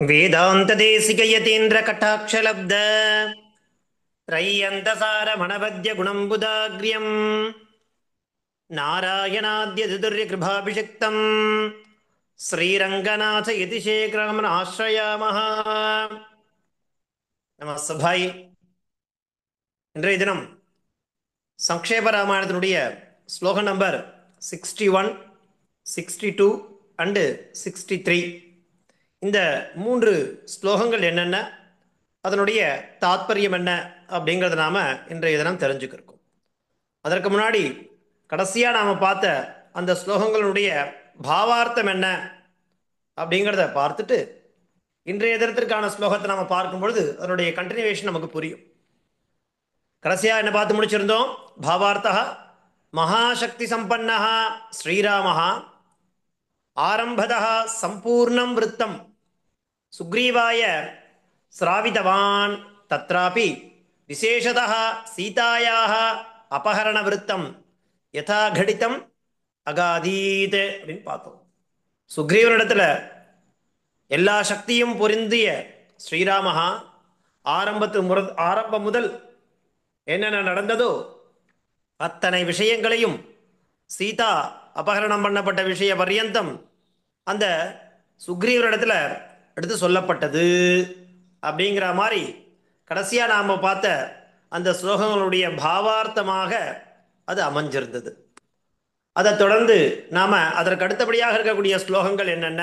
वेदान्तदेशिकयतीन्द्र कटाक्षलब्ध त्रय्यन्तसार मनवद्य गुणम्बुदाग्र्यम् नारायणाद्य कृपाभिषिक्तम् श्रीरङ्गनाथ यतिशेखरम् आश्रयामः. நம சபாய். இன்றைய தினம் சங்கேப ராமாயணத்தினுடைய ஸ்லோகம் நம்பர் 61, 62 அண்டு 63. இந்த 3 ஸ்லோகங்கள் என்னென்ன, அதனுடைய தாத்பரியம் என்ன அப்படிங்கிறத நாம் இன்றைய தினம் தெரிஞ்சுக்கிறோம். அதற்கு முன்னாடி கடைசியாக நாம் பார்த்த அந்த ஸ்லோகங்களுடைய பாவார்த்தம் என்ன அப்படிங்கிறத பார்த்துட்டு இன்றைய தினத்திற்கான ஸ்லோகத்தை நாம் பார்க்கும் பொழுது அதனுடைய கண்டினியூவேஷன் நமக்கு புரியும். கடைசியாக என்ன பார்த்து முடிச்சிருந்தோம்? பாவார்த்தா மகாசக்தி சம்பன்னா ஸ்ரீராமஹா ஆரம்பதா சம்பூர்ணம் விருத்தம் சுக்ரீவாய ஸ்ராவிதவான் தத்ராபி விசேஷதः சீதாயாः அபஹரண விருத்தம் யதா கடிதம் அகாதீத் அப்படின்னு பார்த்தோம். சுக்ரீவனிடத்துல எல்லா சக்தியும் பொருந்திய ஸ்ரீராமஹா ஆரம்பம் முதல் என்னென்ன நடந்ததோ அத்தனை விஷயங்களையும் சீதா அபகரணம் பண்ணப்பட்ட விஷய பர்யந்தம் அந்த சுக்ரீவனிடத்துல எடுத்து சொல்லப்பட்டது அப்படிங்கிற மாதிரி கடைசியாக நாம் பார்த்த அந்த ஸ்லோகங்களுடைய பாவார்த்தமாக அது அமைஞ்சிருந்தது. அதை தொடர்ந்து நாம் அதற்கு அடுத்தபடியாக இருக்கக்கூடிய ஸ்லோகங்கள் என்னென்ன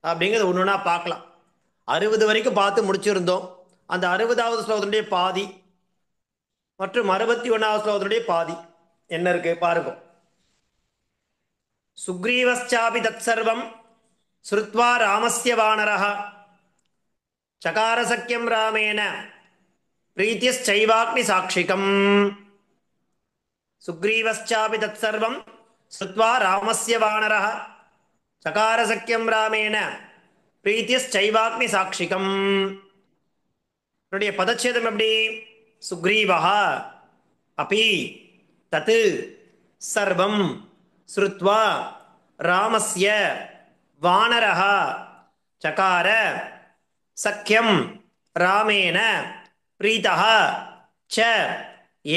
அப்படிங்கிறது ஒன்று ஒன்றா பார்க்கலாம். 60 வரைக்கும் பார்த்து முடிச்சிருந்தோம். அந்த 60வது ஸ்லோகத்தினுடைய பாதி மற்றும் 61வது ஸ்லோகத்தினுடைய பாதி என்ன இருக்கு பாருங்க. சுக்ரீவஸ்சாபி தத் சர்வம் ஸ்ருத்வா ராமஸ்ய வானரஹ சகார சக்கியம் ராமேன பிரீத்தியைவாக்னி சாட்சிகம். சுக்ரீவஸ்சாபி தத் சர்வம் ஸ்ருத்வா ராமஸ்ய வானரஹ சகார சக்கியம் ராமேன பிரீத்தியைவாக்னி சாட்சிகம். என்னுடைய பதச்சேதம் எப்படி? சுக்ரீவஹா அபி தத் சர்வம் ஸ்ருத்வா ராமஸ்ய வானரஹ சகார சக்கியம் ராமேன பிரீதஹ ச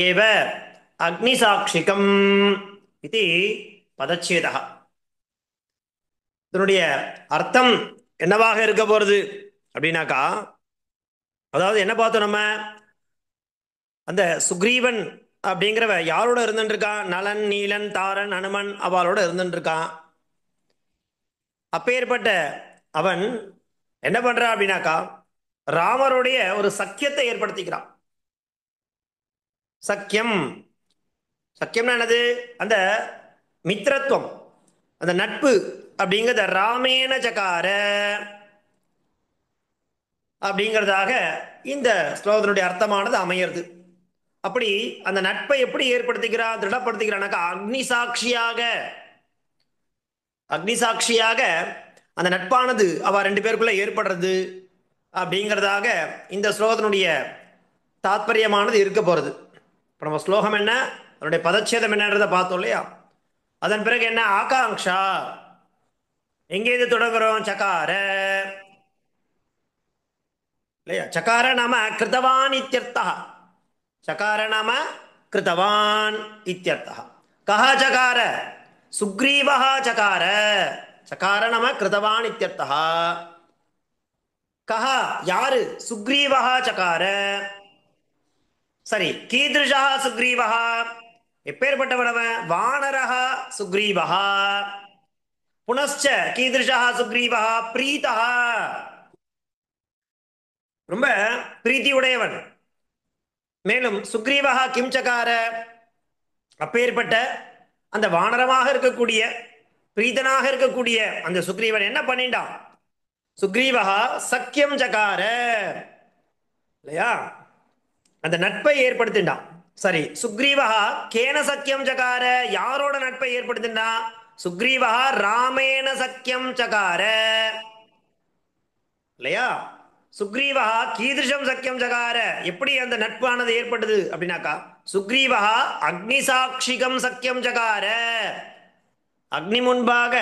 ஏவ அக்னிசாட்சிகம் இது பதச்சேதः. இதனுடைய அர்த்தம் என்னவாக இருக்க போகிறது அப்படின்னாக்கா, அதாவது என்ன பார்த்தோம் நம்ம, அந்த சுக்ரீவன் அப்படிங்கிறவ யாரோட இருந்துருக்கான்? நலன், நீலன், தாரன், அனுமன் அவளோட இருந்துருக்கான். அப்பேற்பட்ட அவன் என்ன பண்றான் அப்படின்னாக்கா, ராமருடைய ஒரு சக்கியத்தை ஏற்படுத்திக்கிறான். சக்கியம், சக்கியம்னா என்னது? அந்த மித்திரத்துவம், அந்த நட்பு அப்படிங்கிறத ராமேன சகார அப்படிங்கிறதாக இந்த ஸ்லோகத்தினுடைய அர்த்தமானது அமையிறது. அப்படி அந்த நட்பை எப்படி ஏற்படுத்திக்கிறான், திருடப்படுத்திக்கிறான்னாக்கா அக்னி சாட்சியாக, அக்னி சாட்சியாக அந்த நட்பானது அவ 2 பேருக்குள்ள ஏற்படுறது அப்படிங்கிறதாக இந்த ஸ்லோகத்தினுடைய தாத்பரியமானது இருக்க போகிறது. இப்போ நம்ம ஸ்லோகம் என்ன, அதனுடைய பதச்சேதம் என்னன்றதை பார்த்தோம் இல்லையா? அதன் பிறகு என்ன ஆகாங்ஷா, எங்கேருந்து தொடங்குறோம்? சகார இல்லையா? சகார நாம கிருத்தவான் இத்தியர்த்தா, சகார நாம கிருத்தவான் இத்தியர்த்தா. கஹ சகார? சுக்ரீவஹ சகார, சகார நாம கிருத்தவான் இத்தியர்த்தா. கஹ யாரு? சுக்ரீவஹ சகார. சரி, கீதிருஷா சுக்ரீவஹ, எப்பேற்பட்டவனவன்? வானரஹ சுக்ரீவஹ. புனச்ச கீதிருஷா சுக்ரீவஹ பிரீதஹ, ரொம்ப பிரீத்தி உடையவன். மேலும் சுக்ரீவஹ கிம் சகார, அப்பேற்பட்ட அந்த வானரமாக இருக்கக்கூடிய பிரீதனாக இருக்கக்கூடிய அந்த சுக்ரீவன் என்ன பண்ணிட்டான்? சுக்ரீவஹா சக்கியம் சகார இல்லையா, அந்த நட்பை ஏற்படுத்திட்டான். சரி, சுக்ரீவஹா கேன சக்கியம் சகார, யாரோட நட்பை ஏற்படுத்தினான்? சுக்ரீவஹா ராமேன சக்கியம் சகார இல்லையா. சுக்ரீவஹா கீதிருஷம் சக்கியம் சகார, எப்படி அந்த நட்பானது ஏற்பட்டது அப்படின்னாக்கா, சுக்ரீவஹா அக்னி சாட்சிகம் சக்கியம் சகார, அக்னி முன்பாக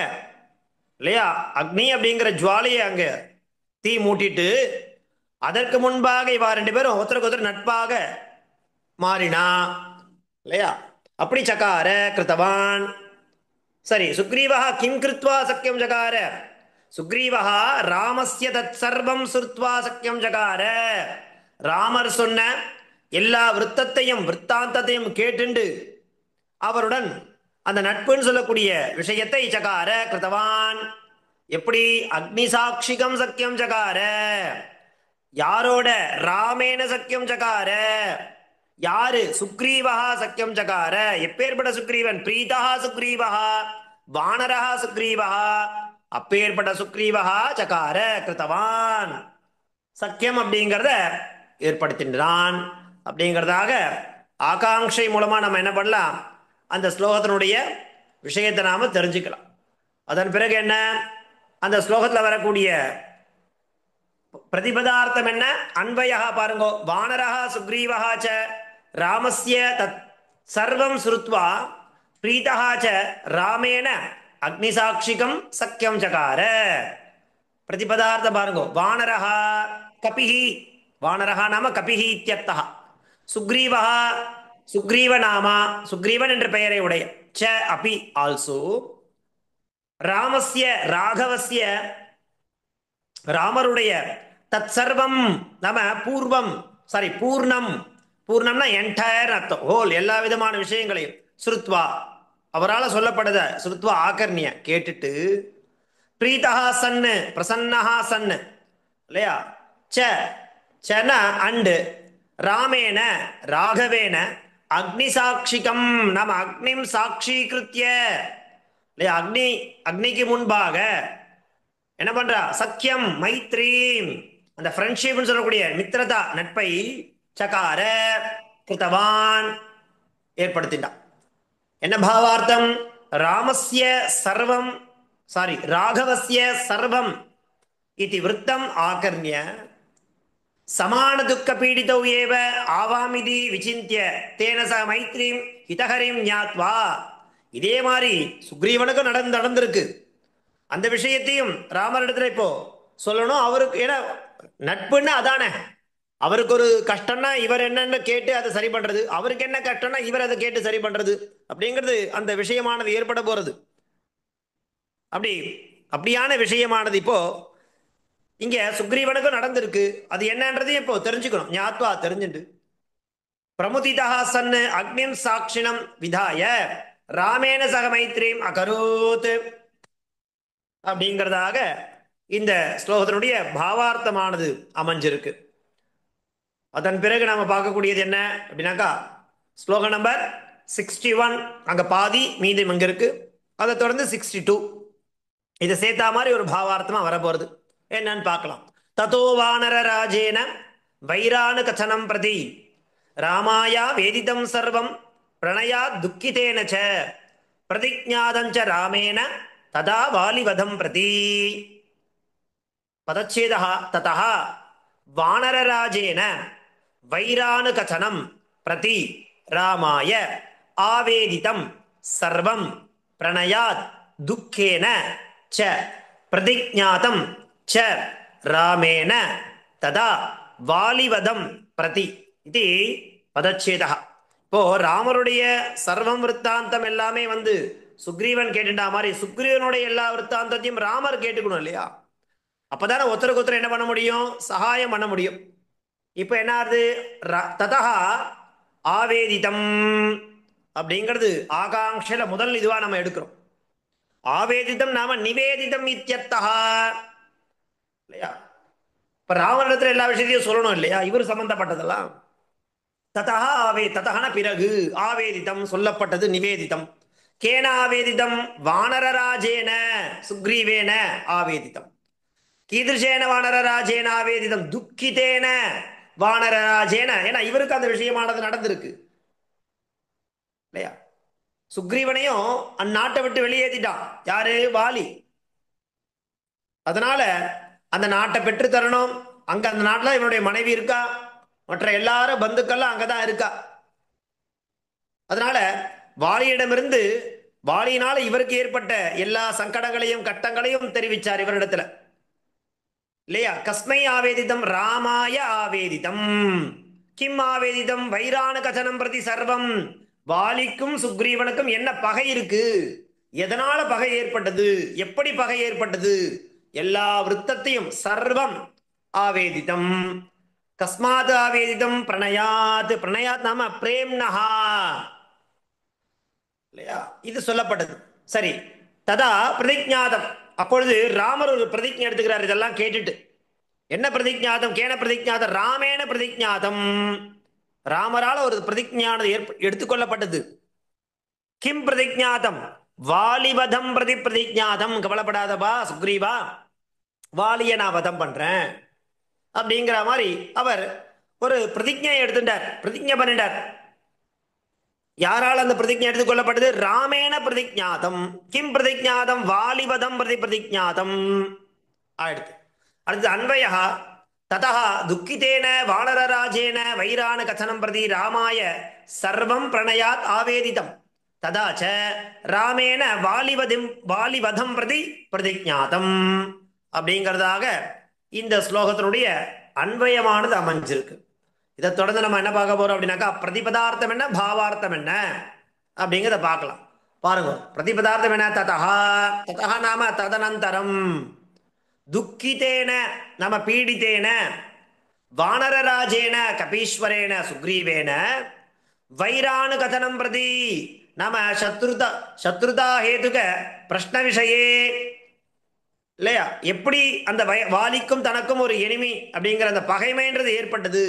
இல்லையா, அக்னி அப்படிங்கிற ஜுவாலையை அங்க தீ மூட்டிட்டு அதற்கு முன்பாக இவா ரெண்டு பேரும் ஒருத்தருக்கு ஒருத்தர் நட்பாக மாறினா இல்லையா? அப்படி சகார கிருத்தவான். சரி, சுக்ரீவா கிம் கிருத்வா சக்கியம் ஜகார? சுக்ரீவா ராமஸ்ய தத் சர்வம் சுருத்வா சக்கியம் ஜகார. ராமர் சொன்ன எல்லா விருத்தத்தையும் விற்த்தாந்தத்தையும் கேட்டுண்டு அவருடன் அந்த நட்புன்னு சொல்லக்கூடிய விஷயத்தை சகார கிருத்தவான். எப்படி? அக்னி சாட்சிகம் சக்கியம் ஜகார. யாரோட? ராமேன சக்கியம் ஜகார. யாரு? சுக்ரீவா சக்கியம் ஜகார. எப்பேற்பட்ட சுக்ரீவன்? பிரீதா சுக்ரீவா, வானரா சுக்ரீவா. அப்பேற்பட்ட சுக்ரீவா சகார கிருத்தவான். சக்கியம் அப்படிங்கிறத ஏற்படுத்தின்றான் அப்படிங்கிறதாக ஆகாங்ஷை மூலமா நம்ம என்ன பண்ணலாம்? அந்த ஸ்லோகத்தினுடைய விஷயத்தை நாம தெரிஞ்சுக்கலாம். அதன் பிறகு என்ன? அந்த ஸ்லோகத்தில் வரக்கூடிய பிரதிபதார்த்தம் என்ன? அன்வயா பாருங்க. வானரா சுக்ரீவா ச ராமஸ்ய தத் சர்வம் ஸ்ருத்வா பிரீதா ச ராமேன அக்னிசாட்சிகம் சக்கியம் சகார. பிரதிபதார்த்தம் பாருங்க. வானரா கபிஹி, வானரா நாம கபிஹி இத்யர்த்தः. சுக்ரீவா, சுக்ரீவ நாமா, சுக்ரீவன் என்ற பெயரை உடைய. ச அபி ஆல்சோ. ராமஸ்ய ராகவஸ்ய, ராமருடைய தத் சர்வம் நம பூர்வம், சாரி பூர்ணம், பூர்ணம்னா என்டையர் அர்த்தம், ஹோல், எல்லா விதமான விஷயங்களையும் ஸ்ருத்வா அவரால் சொல்லப்படுத ஸ்ருத்வா ஆகர்ணிய கேட்டுட்டு பிரீதா சன்னு பிரசன்னஹா சன்னு இல்லையா? ச சன அண்டு ராமேன ராகவேன அக்னி சாட்சிகம் நம்ம அக்னிம் சாட்சீகிருத்திய இல்லையா? அக்னி அக்னிக்கு முன்பாக என்ன பண்றா? சக்கியம் மைத்ரீம், அந்த ஃப்ரெண்ட்ஷிப் சொல்லக்கூடிய மித்திரதா நட்பை சகார கிருத்தவான் ஏற்படுத்திட்டான். என்ன பாவார்த்தம்? ராமஸ்ய சர்வம், சாரி ராகவஸ்ய சர்வம் இது விருத்தம் ஆகர்ணிய சமான துக்க பீடிதௌ ஏவ ஆவாமிதி விசிந்திய தேன ச மைத்ரீம் ஹிதஹரிம் ஞாத்வா. இதே மாதிரி சுக்ரீவனுக்கும் நடந்திருக்கு. அந்த விஷயத்தையும் ராமரிடத்துல இப்போ சொல்லணும். அவருக்கு ஏன்னா நட்புன்னா அதானே. அவருக்கு ஒரு கஷ்டம்னா இவர் என்னன்னு கேட்டு அதை சரி பண்றது, அவருக்கு என்ன கஷ்டம்னா இவர் அதை கேட்டு சரி பண்றது அப்படிங்கிறது அந்த விஷயமானது ஏற்பட போறது. அப்படி அப்படியான விஷயமானது இப்போ இங்க சுக்ரீவனுக்கும் நடந்திருக்கு. அது என்னன்றதையும் இப்போ தெரிஞ்சுக்கணும். ஞாத்வா தெரிஞ்சுண்டு பிரமுதிதா சன்னு அக்னிம் சாட்சிணம் விதாய ராமேன சக மைத்ரீம் அகரோத் அப்படிங்கிறதாக இந்த ஸ்லோகத்தினுடைய பாவார்த்தமானது அமைஞ்சிருக்கு. அதன் பிறகு நாம பார்க்கக்கூடியது என்ன அப்படின்னாக்கா ஸ்லோகம் நம்பர் 61, அங்க பாதி மீதி அங்க இருக்கு. அதை தொடர்ந்து 62 இதை சேர்த்தா மாதிரி ஒரு பாவார்த்தமா வரப்போறது. என்னன்னு பார்க்கலாம். ததோ வானர ராஜேன வைரானு கச்சனம் பிரதி ராமாயா வேதிதம் சர்வம் பிரணயா துக்கிதேன ச பிரதிஜாதஞ்ச ராமேன ததா வாலிவதம் பிரதி. பதச்சேதः ததः வானரராஜேன வைரானு கச்சனம் பிரதி ராமாய ஆவேதிதம் சர்வம் பிரணயாத் துக்கேன ச பிரதிஜாதம் ச ராமேன ததா வாலிவதம் பிரதி இது பதச்சேதः. இப்போ ராமருடைய சர்வம் விற்த்தாந்தம் எல்லாமே வந்து சுக்ரீவன் கேட்டுட்டா மாதிரி சுக்ரீவனுடைய எல்லா விற்த்தாந்தத்தையும் ராமர் கேட்டுக்கணும் இல்லையா? அப்பதானே ஒருத்தருக்கு ஒருத்தர் என்ன பண்ண முடியும்? சகாயம் பண்ண முடியும். இப்ப என்ன ஆகுது? ததா ஆவேதிதம் அப்படிங்கிறது ஆகாங்ஷையில முதல் இதுவா நம்ம எடுக்கிறோம். ஆவேதிதம் நாம நிவேதிதம் இத்தியர்த்தா இல்லையா? இப்ப ராவணத்துல எல்லா விஷயத்தையும் சொல்லணும் இல்லையா? இவர் சம்பந்தப்பட்டதெல்லாம். ததா ஆவே, ததகன பிறகு, ஆவேதிதம் சொல்லப்பட்டது, நிவேதிதம். கேன ஆவேதிதம்? வானரராஜேன சுக்ரீவேன ஆவேதிதம். கீதிருஷேன வானரராஜேன ஆவேதிதம் துக்கிதேன வானரராஜேன. ஏன்னா இவருக்கு அந்த விஷயமானது நடந்திருக்கு இல்லையா? சுக்ரீவனையும் அந்நாட்டை விட்டு வெளியேற்றிட்டான். யாரு? வாலி. அதனால அந்த நாட்டை பெற்று தரணும். அங்க அந்த நாட்டில் இவனுடைய மனைவி இருக்கா, மற்ற எல்லாரும் பந்துக்கள்லாம் அங்கதான் இருக்கா. அதனால வாலியிடமிருந்து, வாலியினால இவருக்கு ஏற்பட்ட எல்லா சங்கடங்களையும் கட்டங்களையும் தெரிவிச்சார் இவரிடத்துல. இல்லையா? கஸ்மை ஆவேதிதம்? ராமாய ஆவேதிதம். கிம் ஆவேதிதம்? வைராணு கதனம் பிரதி சர்வம். வாலிக்கும் சுக்ரீவனுக்கும் என்ன பகை இருக்கு, எதனால பகை ஏற்பட்டது, எப்படி பகை ஏற்பட்டது, எல்லா விருத்தத்தையும் சர்வம் ஆவேதிதம். கஸ்மாத் ஆவேதிதம்? பிரணயாத். பிரணயாத் நாம பிரேம்னஹா, இல்லையா? இது சொல்லப்பட்டது. சரி, ததா பிரதிஜாதம். அப்பொழுது ராமர் ஒரு பிரதிஜை எடுத்துக்கிறார். இதெல்லாம் கேட்டுட்டு என்ன பிரதிஜாதம்? கேன பிரதிஜாதம்? ராமேன பிரதிஜாதம். ராமரால் ஒரு பிரதிஜானது எடுத்துக்கொள்ளப்பட்டது. கிம் பிரதிஜாதம்? வாலிவதம் பிரதி பிரதிஜாதம். கவலைப்படாதபா சுக்ரீவா, வாலிய நான் வதம் பண்றேன் அப்படிங்கிற மாதிரி அவர் ஒரு பிரதிஜை எடுத்துட்டார், பிரதிஜை பண்ணிட்டார். யாரால் அந்த பிரதிஜை எடுத்துக்கொள்ளப்பட்டது? ராமேன பிரதிஜாதம். கிம் பிரதிஜாதம்? வாலிவதம் பிரதி பிரதிஜாதம் ஆயிடுத்து. அடுத்து அன்வய. ததா துக்கிதேன வானரராஜேன வைரான கதனம் பிரதி ராமாய சர்வம் பிரணயாத் ஆவேதிதம். ததா ச ராமேன வாலிவதம் பிரதி பிரதிஜாதம் அப்படிங்கிறதாக இந்த ஸ்லோகத்தினுடைய அன்வயமானது அமைஞ்சிருக்கு. இதை தொடர்ந்து நம்ம என்ன பார்க்க போறோம் அப்படின்னாக்கா, பிரதிபதார்த்தம் என்ன, பாவார்த்தம் என்ன அப்படிங்கிறத பார்க்கலாம். பாருங்க, பிரதிபதார்த்தம் என்ன? ததா. ததா நாம ததனந்தரம். துக்கிதேன நாம பீடித்தேன, வானரராஜேன கபீஸ்வரேன சுக்ரீவேன, வைராணு கதனம் பிரதி நாம சத்ருதா ஹேதுக பிரஷ்ன விஷயே, இல்லையா? எப்படி அந்த வாலிக்கும் தனக்கும் ஒரு எனிமி அப்படிங்கிற அந்த பகைமைன்றது ஏற்பட்டது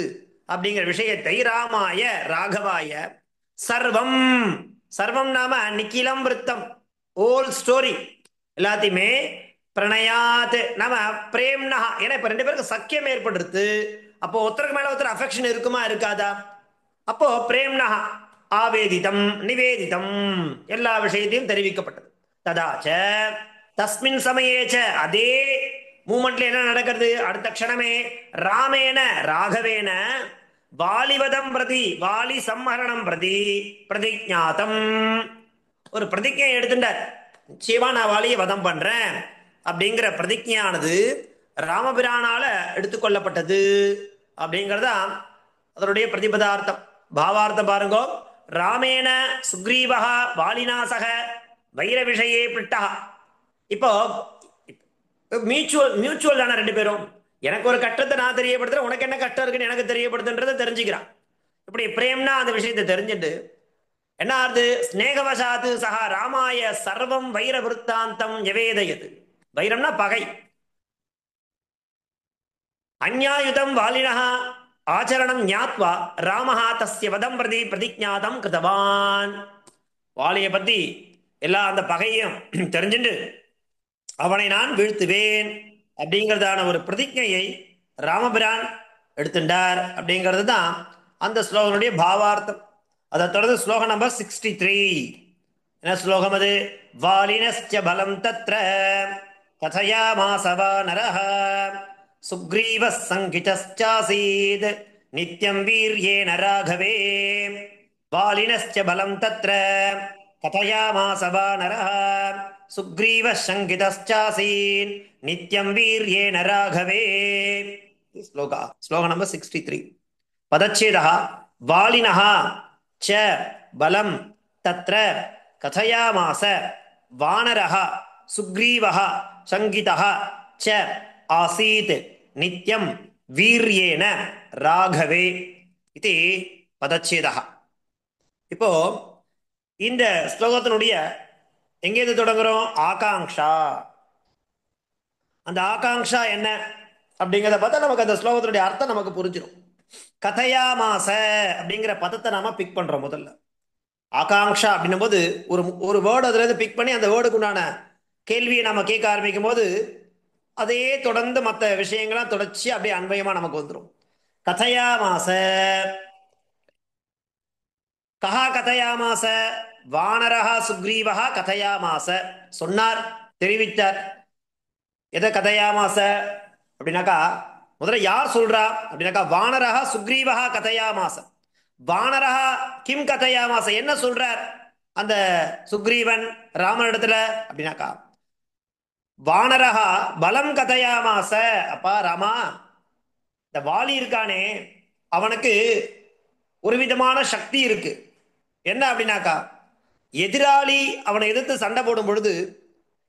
அப்படிங்கிற விஷயத்தை ராமாய ராகவாய சர்வம். சர்வம் நாம நிக்கிலம் விருத்தம், ஓல் ஸ்டோரி எல்லாத்தையுமே பிரணயாத் நாம பிரேம்னா. ஏன்னா இப்ப ரெண்டு பேருக்கு சக்கியம் ஏற்படுறது. அப்போ ஒருத்தருக்கு மேல ஒருத்தர் அஃபெக்ஷன் இருக்குமா இருக்காதா? அப்போ பிரேம்னா ஆவேதிதம் நிவேதிதம் எல்லா விஷயத்தையும் தெரிவிக்கப்பட்டது. ததாச்ச தஸ்மின் சமயேச்ச அதே மூமெண்ட்ல என்ன நடக்கிறது? அடுத்த க்ஷணமே ராமேன ராகவேன வாலிவதம் பிரதி வாலி சம்ஹரணம் பிரதி பிரதிஜாதம். ஒரு பிரதிஜை எடுத்துட்டார். நிச்சயமா நான் வாலியை வதம் பண்றேன் அப்படிங்கிற பிரதிஜையானது ராமபிரானால எடுத்துக்கொள்ளப்பட்டது அப்படிங்கிறதா அதனுடைய பிரதிபதார்த்தம். பாவார்த்தம் பாருங்கோ. ராமேன சுக்ரீவா வாலிநாசக வைர விஷயே பிட்டா. இப்போ மியூச்சுவல் தானே ரெண்டு பேரும். எனக்கு ஒரு கஷ்டத்தை நான் தெரியப்படுத்துறேன், உனக்கு என்ன கஷ்டம் இருக்குன்னு எனக்கு தெரியப்படுத்துன்றதை தெரிஞ்சுக்கிறான். இப்படி பிரேம்னா அந்த விஷயத்தை தெரிஞ்சுட்டு என்ன ஆறுது? ஸ்நேகவசாத்து சகா ராமாய சர்வம் வைர விருத்தாந்தம் எவேதயது. வைரம்னா பகை. அந்யாயுதம் வாலினஹா ஆச்சரணம் ஞாத்வா ராமஹா தஸ்ய வதம் பிரதி பிரதிஜாதம் கிருதவான். வாலியை பத்தி எல்லா அந்த பகையும் தெரிஞ்சுட்டு அவனை நான் வீழ்த்துவேன் அப்படிங்கிறதான ஒரு பிரதிஜையை ராமபிரான் எடுத்துட்டார் அப்படிங்கிறது தான் அந்த ஸ்லோகனுடைய பாவார்த்தம். அதை தொடர்ந்து ஸ்லோகம் நம்பர் 63. என்ன ஸ்லோகம் அது? வாலினஸ்ய பலம் தத்ர கதயாமாஸ வானரஹ சுக்ரீவः சங்கிதஸ்சாசீத் நித்யம் வீர்யேன ராகவே. வாலினஸ்ய பலம் தத்ர கதயாமாஸ வானரஹ சுக்ரீவः சங்கிதஸ்சாசீத் நித்யம் வீர்யேன ராகவே. ஸ்லோக நம்பர் 63. பதச்சேதः வாலினः ச பலம் தத்ர கதயாமாஸ வானரः சுக்ரீவः சங்கிதः ச ஆசீத் நித்யம் வீர்யேன ராகவே இது பதச்சேதः. இப்போ இந்த ஸ்லோகத்தினுடைய எங்கேருந்து தொடங்குறோம்? ஆகாங்ஷா. அந்த ஆகாங்ஷா என்ன அப்படிங்கிறத பார்த்தா நமக்கு அந்த ஸ்லோகத்தினுடைய அர்த்தம் நமக்கு புரிஞ்சிடும். கதையாமாச அப்படிங்கிற பதத்தை நாம பிக் பண்றோம். முதல்ல ஆகாங்ஷா அப்படின்னும் போது ஒரு வேர்டு அதுல இருந்து பிக் பண்ணி அந்த வேர்டுக்கு உண்டான கேள்வியை நாம கேட்க ஆரம்பிக்கும் போது அதையே தொடர்ந்து மற்ற விஷயங்கள்லாம் தொடர்ச்சி அப்படியே அன்வயமா நமக்கு வந்துடும். கதையாமாச. கஹா கதையாமாச? வானரஹா சுக்ரீவஹா கதையாமாச. சொன்னார், தெரிவித்தார். எதை கதையாமாச அப்படின்னாக்கா, முதல்ல யார் சொல்றா அப்படின்னாக்கா வானரஹா சுக்ரீவஹா கதையாமாச. வானரஹா கிம் கதையாமாச, என்ன சொல்றார் அந்த சுக்ரீவன் ராமனிடத்துல அப்படின்னாக்கா, வானரஹா பலம் கதையாமாச. அப்பா ராமா, இந்த வாலி இருக்கானே அவனுக்கு ஒரு விதமான சக்தி இருக்கு. என்ன அப்படின்னாக்கா, எதிராளி அவனை எதிர்த்து சண்டை போடும் பொழுது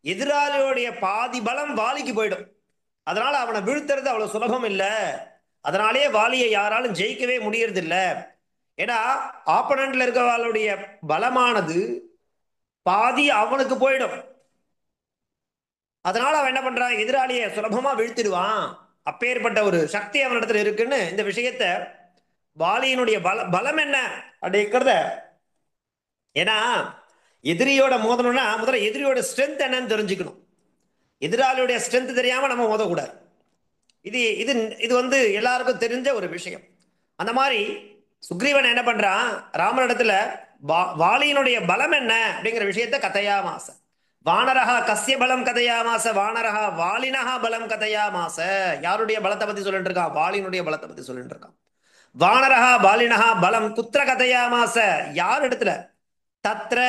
எதிராளியோடைய பாதி பலம் வாலிக்கு போயிடும். அதனால அவனை வீழ்த்துறது அவ்வளவு சுலபம் இல்லை. அதனாலேயே வாலியை யாராலும் ஜெயிக்கவே முடியறது இல்லை. ஏன்னா ஆப்பனண்ட்ல இருக்கிறவளுடைய பலமானது பாதி அவனுக்கு போயிடும். அதனால அவன் என்ன பண்றான், எதிராளியை சுலபமா வீழ்த்திடுவான். அப்பேற்பட்ட ஒரு சக்தி அவனிடத்துல இருக்குன்னு இந்த விஷயத்த வாலியினுடைய பலம் என்ன அப்படிங்கிறத. ஏன்னா எதிரியோட மோதணும்னா முதல்ல எதிரியோட ஸ்ட்ரென்த் என்னன்னு தெரிஞ்சுக்கணும். எதிராளியுடைய ஸ்ட்ரென்த் தெரியாம நம்ம மோதக்கூடாது. இது இது இது எல்லாருக்கும் தெரிஞ்ச ஒரு விஷயம். அந்த மாதிரி சுக்ரீவன் என்ன பண்றான், ராமனிடத்துல வாலியினுடைய பலம் என்ன அப்படிங்கிற விஷயத்த கதையாமாச. வானரஹா கஸ்ய பலம் கதையாமாச வானரஹா வாலினஹா பலம் கதையாமாச. யாருடைய பலத்தை பத்தி சொல்லிட்டு இருக்கான், வாலினுடைய பலத்தை பத்தி சொல்லிட்டு இருக்கான். வானரஹா பாலினஹா பலம் குத்திர கதையாமாச. யார் இடத்துல, தத்ர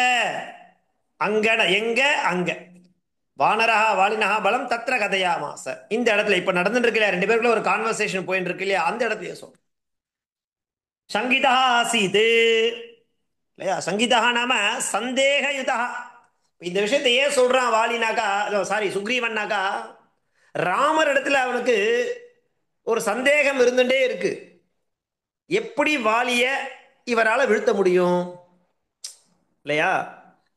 அங்கன, எங்க அங்க. வானரஹா வாலினஹா பலம் தத்ர கதையாமாச. இந்த இடத்துல இப்ப நடந்துட்டு இருக்கு இல்லையா, ரெண்டு பேருக்குள்ள ஒரு கான்வர்சேஷன் போயிட்டு இருக்கு இல்லையா, அந்த இடத்துல சொல்றோம். சங்கீதா ஆசீது இல்லையா, சங்கீதா நாம சந்தேகயுதா. இந்த விஷயத்தை ஏன் சொல்றான் வாலினாக்கா, சாரி சுக்ரீவன்னாக்கா, ராமர் இடத்துல அவனுக்கு ஒரு சந்தேகம் இருந்துட்டே இருக்கு. எப்படி வாலிய இவரால் வீழ்த்த முடியும் இல்லையா.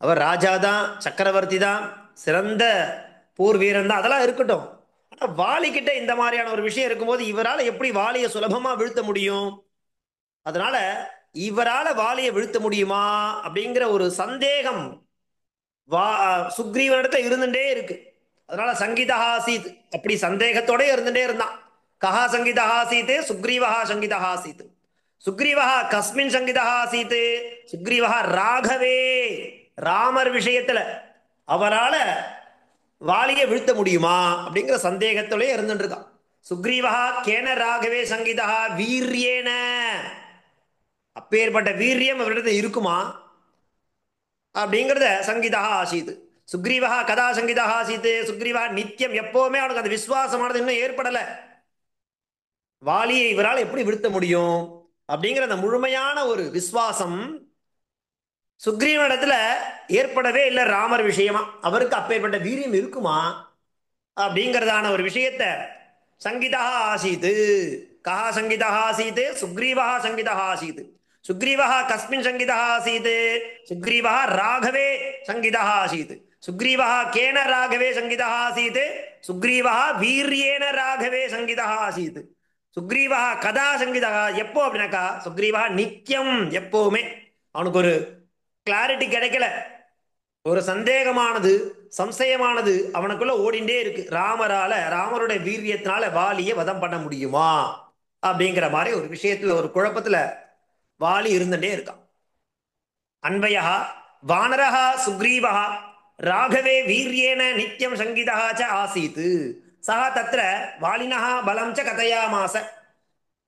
அவர் ராஜா தான், சக்கரவர்த்தி தான், சிறந்த போர் வீரன் தான், அதெல்லாம் இருக்கட்டும். ஆனா வாலி கிட்ட இந்த மாதிரியான ஒரு விஷயம் இருக்கும்போது இவரால் எப்படி வாலியை சுலபமா வீழ்த்த முடியும். அதனால இவரால வாலியை வீழ்த்த முடியுமா அப்படிங்கிற ஒரு சந்தேகம் வா சுக்ரீவனிடத்துல இருந்துட்டே இருக்கு. அதனால சங்கீதா ஆசீத், அப்படி சந்தேகத்தோட இருந்துட்டே இருந்தான். கஹா சங்கீதா ஆசீத், சுக்ரீவஹா சங்கீதா ஆசீத். சுக்ரீவஹா கஸ்மின் சங்கீதா ஆசீத், சுக்ரீவஹா ராகவே, ராமர் விஷயத்துல அவரால வாலியை வீழ்த்த முடியுமா அப்படிங்கிற சந்தேகத்தோட இருந்துட்டு இருக்கான். சுக்ரீவஹா கேன ராகவே சங்கீதா வீரியேன. அப்பேற்பட்ட வீரியம் அவரிடத்துல இருக்குமா அப்படிங்கிறத சங்கீதா ஆசீத். சுக்ரீவா கதா சங்கீதா ஆசீத், சுக்ரீவா நித்தியம், எப்பவுமே அவனுக்கு அந்த விசுவாசமானது இன்னும் ஏற்படல. வாலியை இவரால் எப்படி வீழ்த்த முடியும் அப்படிங்கிற அந்த முழுமையான ஒரு விசுவாசம் சுக்ரீவனிடத்துல ஏற்படவே இல்லை. ராமர் விஷயமா அவருக்கு அப்பேற்பட்ட வீரியம் இருக்குமா அப்படிங்கிறதான ஒரு விஷயத்த சங்கீதா ஆசீத். கஹா சங்கீதா ஆசீத், சுக்ரீவா சங்கீதா ஆசீத். சுக்ரீவா கஸ்மின் சங்கீதா ஆசீத், சுக்ரீவா ராகவே சங்கீதா ஆசீத். சுக்ரீவா கேன ராகவே சங்கீதா ஆசீத், சுக்ரீவா வீரியேன ராகவே சங்கீதா ஆசீத். சுக்ரீவா கதா சங்கீதா, எப்போ அப்படின்னாக்கா சுக்ரீவா நித்தியம், எப்பவுமே. அவனுக்கு ஒரு கிளாரிட்டி கிடைக்கல, ஒரு சந்தேகமானது சம்சயமானது அவனுக்குள்ள ஓடிண்டே இருக்கு. ராமரால, ராமருடைய வீரியத்தினால வாலியை வதம் பண்ண முடியுமா அப்படிங்கிற மாதிரி ஒரு விஷயத்துல ஒரு குழப்பத்துல வாலி இருந்துட்டே இருக்கான். அன்பயா வானரஹா சுக்ரீவா ராகவே வீரியேன நித்தியம் சங்கீதா ச ஆசீத். சஹா தத்ர வாலினஹா பலம் ச கதையாமாச.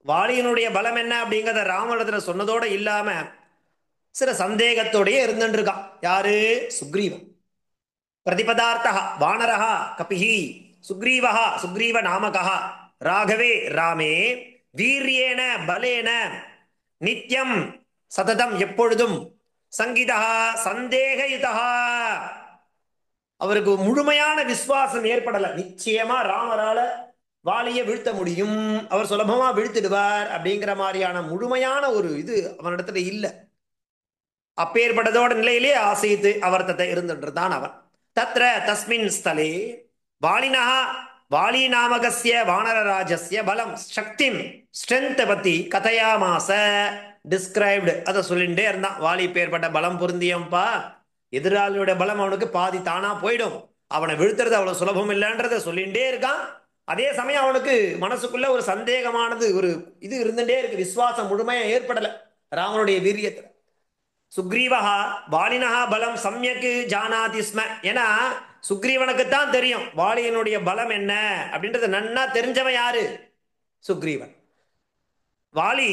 வாலியினுடைய பலம் என்ன அப்படிங்கிறத ராமனிடத்துல சொன்னதோட இல்லாம சில சந்தேகத்தோடயே இருந்துட்டு இருக்கான். யாரு, சுக்ரீவன். பிரதிபதார்த்தா வானரஹா கபிஹி சுக்ரீவஹா சுக்ரீவ நாமகா ராகவே ராமே வீரியேன பலேன நித்யம் சததம் எப்பொழுதும் சங்கீதா சந்தேகயுதா. அவருக்கு முழுமையான விசுவாசம் ஏற்படல. நிச்சயமா ராமரால வாலியை வீழ்த்த முடியும், அவர் சுலபமா வீழ்த்திடுவார் அப்படிங்கிற மாதிரியான முழுமையான ஒரு இது அவனிடத்துல இல்லை. அப்பேற்பட்டதோட நிலையிலே ஆசைத்து அவர்த்தத்தை இருந்துன்றான் அவன். தத்ர தஸ்மின் ஸ்தலே வாலினா வாலி நாமகஸ்ய வானரராஜஸ்ய பலம் சக்திம் ஸ்ட்ரென்த் பத்தி கதையாமாச டிஸ்கிரைப்டு. அதை சொல்லிட்டே இருந்தான். வாலி பேர்பட்ட பலம் பொருந்தியம்பா, எதிராளியோட பலம் அவனுக்கு பாதி தானா போயிடும், அவனை வீழ்த்துறது அவ்வளவு சுலபம் இல்லைன்றத சொல்லிட்டே இருக்கான். அதே சமயம் அவனுக்கு மனசுக்குள்ள ஒரு சந்தேகமானது ஒரு இது இருந்துட்டே இருக்கு. விசுவாசம் முழுமையா ஏற்படல ராமனுடைய வீரியத்துல. சுக்ரீவா வாலினஹா பலம் சமயக்கு ஜானாதி ஸ்ம. ஏன்னா சுக்ரீவனுக்கு தான் தெரியும் வாலியனுடைய பலம் என்ன அப்படின்றது நன்னா தெரிஞ்சவன் யாரு, சுக்ரீவன். வாலி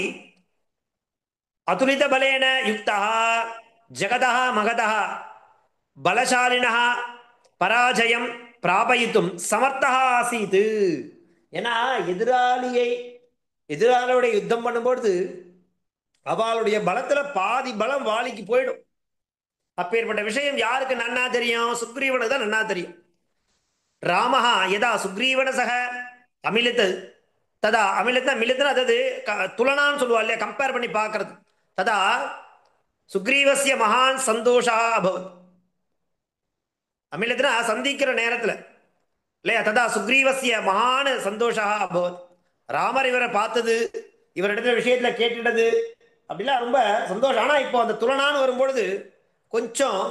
அதுலித பலேன யுக்தா ஜகதா மகதா பலசாலினா பராஜயம் பிராபயித்தும் சமர்த்தா ஆசீத். ஏன்னா எதிராளியோட யுத்தம் பண்ணும்பொழுது அவளுடைய பலத்துல பாதி பலம் வாலிக்கு போயிடும். அப்பேற்பட்ட விஷயம் யாருக்கு நன்னா தெரியும்? சுக்ரீவனுக்கு தான் நன்னா தெரியும். ராமஹா யதா சுக்ரீவன சக அமிலித் ததா அமிலித்னா மிலித்னா அதாவது துலனான்னு சொல்லுவா இல்லையா, கம்பேர் பண்ணி பார்க்கறது. ததா சுக்ரீவசிய மகான் சந்தோஷா அபவத். அமிலித்னா சந்திக்கிற நேரத்தில் இல்லையா, ததா சுக்ரீவசிய மகான் சந்தோஷா அபவத். ராமர் இவரை பார்த்தது, இவரிடத்துல விஷயத்துல கேட்டுட்டது அப்படிலாம் ரொம்ப சந்தோஷம். ஆனா இப்போ அந்த துலனான்னு வரும்பொழுது கொஞ்சம்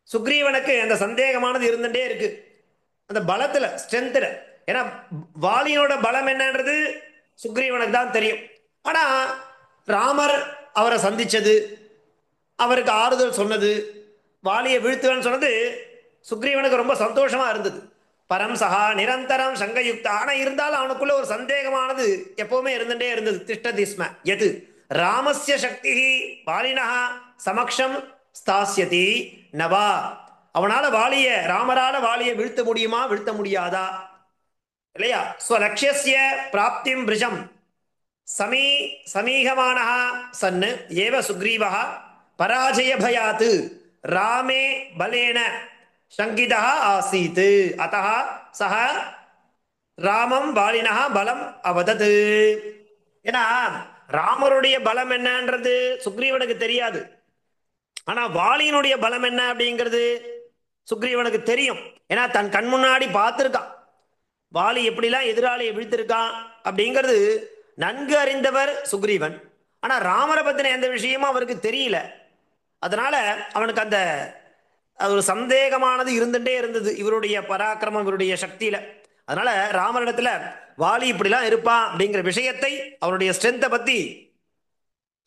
சுக்ரீவனுக்கு அந்த சந்தேகமானது இருந்துட்டே இருக்கு, அந்த பலத்துல ஸ்ட்ரென்த்ல. ஏன்னா வாலியோட பலம் என்னன்றது சுக்ரீவனுக்கு தான் தெரியும். ஆனா ராமர் அவரை சந்திச்சது, அவருக்கு ஆறுதல் சொன்னது, வாலியை வீழ்த்துவேன்னு சொன்னது சுக்ரீவனுக்கு ரொம்ப சந்தோஷமா இருந்தது. பரம் சகா நிரந்தரம் சங்கயுக்தா. ஆனா இருந்தாலும் அவனுக்குள்ள ஒரு சந்தேகமானது எப்பவுமே இருந்துட்டே இருந்தது. திஷ்டதிஸ்ம எது ராமஸ்ய சக்தி வாலினா சமக்ஷம் ஸ்தாஸ்யதி நவா. அவனால ராமரால வாலிய வீழ்த்த முடியுமா, வீழ்த்த முடியாதா இல்லையா? ஸ்வலட்சிய பிராப்திம் பிரிஜம் சமீகமானः சன் ஏவ சுக்ரீவः பராஜய பயாத் ராமே பலேன சங்கிதः ஆசீத். அத்தः சஹ ராமம் வாலினः பலம் அவதத். ஏன்னா ராமருடைய பலம் என்னன்றது சுக்ரீவனுக்கு தெரியாது. ஆனா வாலியினுடைய பலம் என்ன அப்படிங்கிறது சுக்ரீவனுக்கு தெரியும். ஏன்னா தன் கண் முன்னாடி பார்த்திருக்கான் வாலி எப்படிலாம் எதிராளியை வீழ்த்திருக்கான் அப்படிங்கிறது நன்கு அறிந்தவர் சுக்ரீவன். ஆனா ராமரை பத்தின எந்த விஷயமும் அவருக்கு தெரியல. அதனால அவனுக்கு அந்த ஒரு சந்தேகமானது இருந்துட்டே இருந்தது இவருடைய பராக்கிரமம், இவருடைய சக்தியில. அதனால ராமரிடத்துல வாலி இப்படிலாம் இருப்பான் அப்படிங்கிற விஷயத்தை, அவருடைய ஸ்ட்ரென்த்தை பத்தி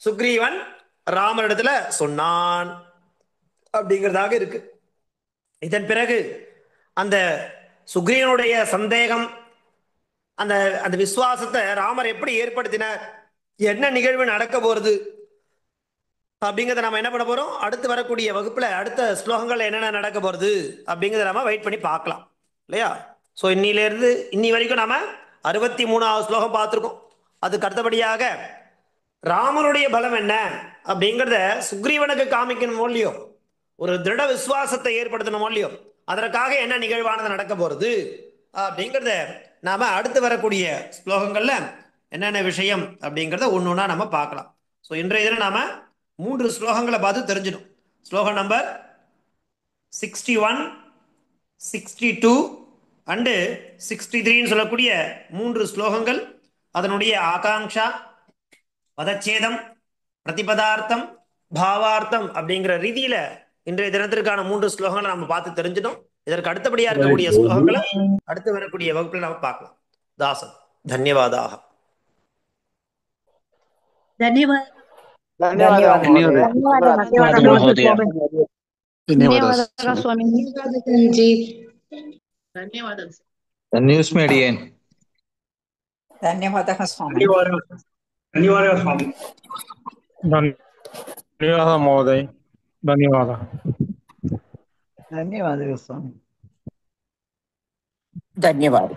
சுக்ரீவன் ராமரிடத்துல சொன்னான் அப்படிங்கிறதாக இருக்கு. இதன் பிறகு அந்த சுக்ரீவனுடைய சந்தேகம், அந்த அந்த விசுவாசத்தை ராமர் எப்படி ஏற்படுத்தினார், என்ன நிகழ்வு நடக்க போறது அப்படிங்கிறத நம்ம என்ன பண்ண போறோம், அடுத்து வரக்கூடிய வகுப்புல அடுத்த ஸ்லோகங்கள் என்னென்ன நடக்க போறது அப்படிங்கிறத நம்ம வெயிட் பண்ணி பார்க்கலாம் இல்லையா? ஸோ இன்னிலிருந்து இன்னி வரைக்கும் நாம 63வது ஸ்லோகம் பார்த்துருக்கோம். அதுக்கு அடுத்தபடியாக ராமனுடைய பலம் என்ன அப்படிங்கிறத சுக்ரீவனுக்கு காமிக்கணும் இல்லையோ, ஒரு திருட விசுவாசத்தை ஏற்படுத்தணும் இல்லையோ, அதற்காக என்ன நிகழ்வானது நடக்க போறது அப்படிங்கிறத நாம அடுத்து வரக்கூடிய ஸ்லோகங்கள்ல என்னென்ன விஷயம் அப்படிங்கிறத ஒன்னொன்னா நம்ம பார்க்கலாம். ஸோ இன்றைய தினம் நாம 3 ஸ்லோகங்களை பார்த்து தெரிஞ்சிடும். ஸ்லோகம் நம்பர் 61, 62 அண்டு 63 சொல்லக்கூடிய 3 ஸ்லோகங்கள், அதனுடைய ஆகாங்ஷா, பதச்சேதம், பிரதிபதார்த்தம், பாவார்த்தம் அப்படிங்கிற ரீதியில இன்றைய தினத்திற்கான 3 ஸ்லோகங்களை நம்ம பார்த்து தெரிஞ்சிடும். இதற்கு அடுத்தபடியா இருக்கக்கூடிய ஸ்லோகங்களை அடுத்து வரக்கூடிய வகுப்புல நம்ம பார்க்கலாம். தாசன் தன்யவாதாக. ಧನ್ಯವಾದ ಸ್ವಾಮಿ. ಧನ್ಯವಾದ ಮಹೋದಯ. ಧನ್ಯವಾದ. ಧನ್ಯವಾದಗಳು ಸ್ವಾಮಿ. ಧನ್ಯವಾದ.